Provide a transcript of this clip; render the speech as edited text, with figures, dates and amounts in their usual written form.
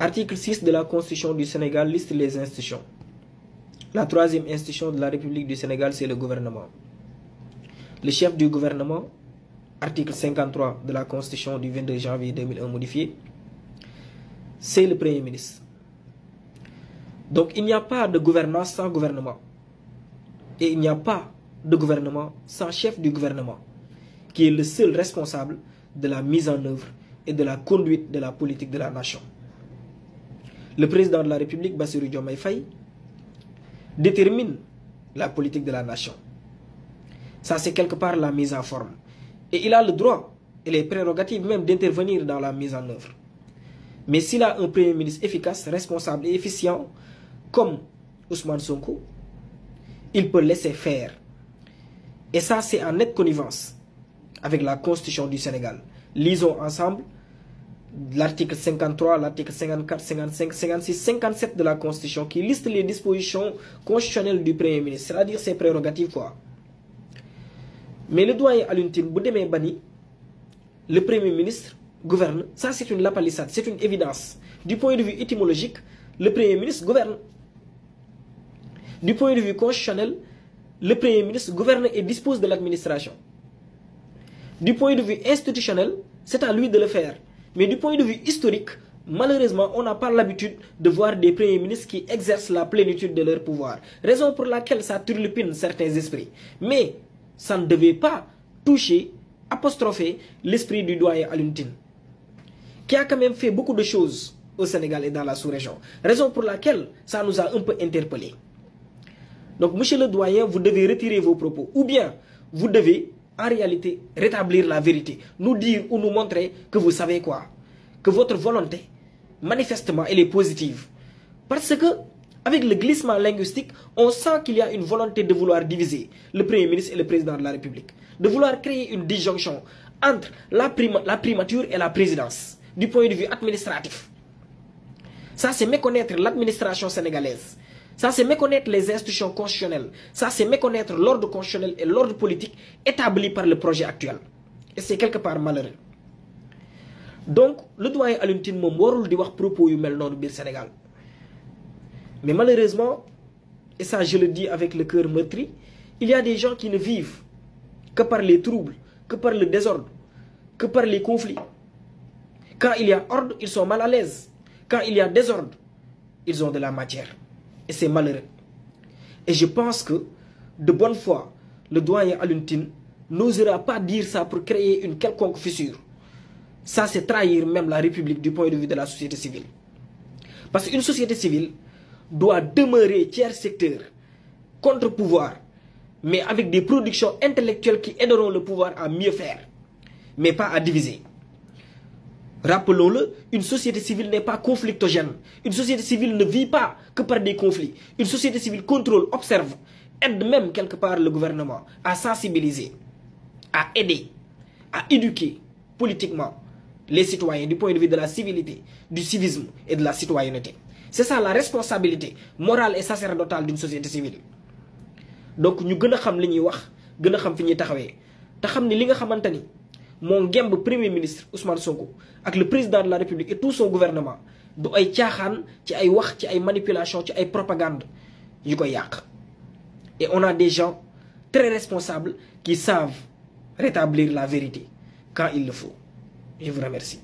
Article 6 de la Constitution du Sénégal liste les institutions. La troisième institution de la République du Sénégal, c'est le gouvernement. Le chef du gouvernement, article 53 de la Constitution du 22 janvier 2001 modifié, c'est le Premier ministre. Donc il n'y a pas de gouvernance sans gouvernement. Et il n'y a pas de gouvernement sans chef du gouvernement, qui est le seul responsable de la mise en œuvre et de la conduite de la politique de la nation. Le président de la République, Bassirou Diomaye Faye, détermine la politique de la nation. Ça, c'est quelque part la mise en forme. Et il a le droit et les prérogatives même d'intervenir dans la mise en œuvre. Mais s'il a un Premier ministre efficace, responsable et efficient, comme Ousmane Sonko, il peut laisser faire. Et ça, c'est en nette connivence avec la Constitution du Sénégal. Lisons ensemble l'article 53, l'article 54, 55, 56, 57 de la Constitution qui liste les dispositions constitutionnelles du Premier ministre, c'est-à-dire ses prérogatives, quoi. Mais le doyen Alioune Tine, Boudemé Bani, le Premier ministre gouverne. Ça, c'est une lapalissade, c'est une évidence. Du point de vue étymologique, le Premier ministre gouverne. Du point de vue constitutionnel, le Premier ministre gouverne et dispose de l'administration. Du point de vue institutionnel, c'est à lui de le faire. Mais du point de vue historique, malheureusement, on n'a pas l'habitude de voir des premiers ministres qui exercent la plénitude de leur pouvoir. Raison pour laquelle ça turlupine certains esprits. Mais ça ne devait pas toucher, apostropher l'esprit du doyen Alioune Tine, qui a quand même fait beaucoup de choses au Sénégal et dans la sous-région. Raison pour laquelle ça nous a un peu interpellés. Donc, monsieur le doyen, vous devez retirer vos propos. Ou bien, vous devez, en réalité, rétablir la vérité. Nous dire ou nous montrer que vous savez quoi. Que votre volonté, manifestement, elle est positive. Parce que, avec le glissement linguistique, on sent qu'il y a une volonté de vouloir diviser le Premier ministre et le Président de la République. De vouloir créer une disjonction entre la primature et la présidence, du point de vue administratif. Ça, c'est méconnaître l'administration sénégalaise. Ça, c'est méconnaître les institutions constitutionnelles. Ça, c'est méconnaître l'ordre constitutionnel et l'ordre politique établi par le projet actuel. Et c'est quelque part malheureux. Donc, le doyen Alioune Tine moom warul di wax propos yu mel noonu biir Sénégal. Mais malheureusement, et ça je le dis avec le cœur meurtri, il y a des gens qui ne vivent que par les troubles, que par le désordre, que par les conflits. Quand il y a ordre, ils sont mal à l'aise. Quand il y a désordre, ils ont de la matière. Et c'est malheureux. Et je pense que, de bonne foi, le doyen Alioune Tine n'osera pas dire ça pour créer une quelconque fissure. Ça, c'est trahir même la République du point de vue de la société civile. Parce qu'une société civile doit demeurer tiers secteur, contre-pouvoir, mais avec des productions intellectuelles qui aideront le pouvoir à mieux faire, mais pas à diviser. Rappelons-le, une société civile n'est pas conflictogène. Une société civile ne vit pas que par des conflits. Une société civile contrôle, observe, aide même quelque part le gouvernement à sensibiliser, à aider, à éduquer politiquement les citoyens du point de vue de la civilité, du civisme et de la citoyenneté. C'est ça la responsabilité morale et sacerdotale d'une société civile. Donc nous devons savoir ce qu'on wax, gën a xam fi ñuy taxawee te xam ni li nga xamante ni moo ngemb Premier ministre Ousmane Sonko ak le président de la République et tout son gouvernement du ay caaxaan ci ay wax ci ay manipulation ci ay propagande yu koy yàq. Et on a des gens très responsables qui savent rétablir la vérité quand il le faut. Je vous remercie.